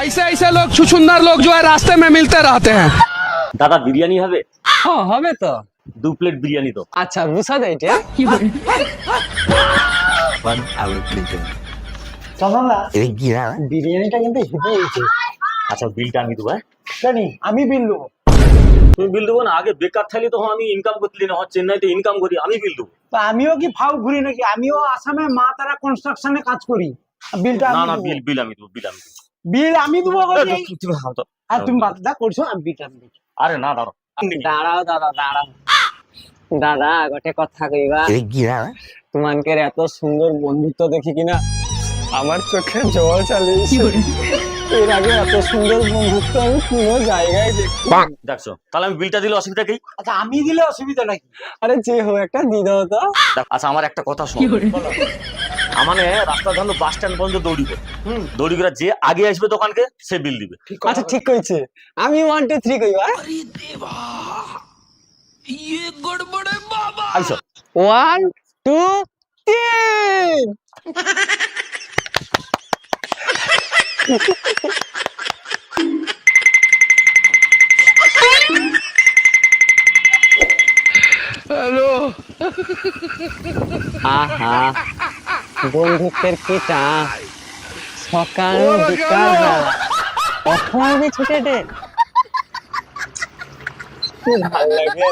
ऐसे ऐसे लोग छुछुंदर लोग जो है रास्ते में मिलते रहते हैं। দাদা বিরিয়ানি হবে? হ্যাঁ হবে তো। 2 প্লেট বিরিয়ানি তো। আচ্ছা বুঝা দেয় এটা। চন্দনদা বিরিয়ানিটা কিন্তু হেভি হয়েছে। আচ্ছা বিলটা আমি দেবো। জানি আমি বিল দেবো। তুমি বিল দেবো না? আগে বেকার থাকলে তখন আমি ইনকাম করতে না, চেন্নাইতে ইনকাম করি, আমি বিল দেবো। তা আমিও কি ফাউ ঘুরি নাকি? আমিও আসামে মা তারা কনস্ট্রাকশনে কাজ করি। বিলটা না আমি না দেবো। বিল আমি দেবো, বিল আমি দেবো। বিল আমি দেবো। তুমি খাও তো। আর তুমি বাদা করছো আমি বিলটা আমি দেবো। আরে না দাঁড়াও। দাঁড়াও দাদা দাঁড়াও। দাদা গোটে কথা কইবা, তোমানকের এত সুন্দর বন্ধুত্ব দেখি কিনা আমার চোখে জল চালিয়েছে। এর আগে এত সুন্দর বন্ধুত্ব আমি কোনো জায়গায় দেখি। দেখছো, তাহলে আমি বিলটা দিলে অসুবিধা কি? আচ্ছা আমি দিলে অসুবিধা নাকি? আরে যে হোক একটা দিয়ে দাও তো। আচ্ছা আমার একটা কথা শোনো, মানে রাস্তা ধরো বাস স্ট্যান্ড পর্যন্ত দৌড়ি করে, দৌড়ি করে যে আগে আসবে দোকানকে সে বিল দিবে। আচ্ছা ঠিক কইছে, আমি 1 2 3 কইবা। আইসো 1 2 3। হ্যালো, আহা বন্ধুত্বের কি টান, সকাল বিকাল কখন ছুটে দে, খুব ভালো লাগে।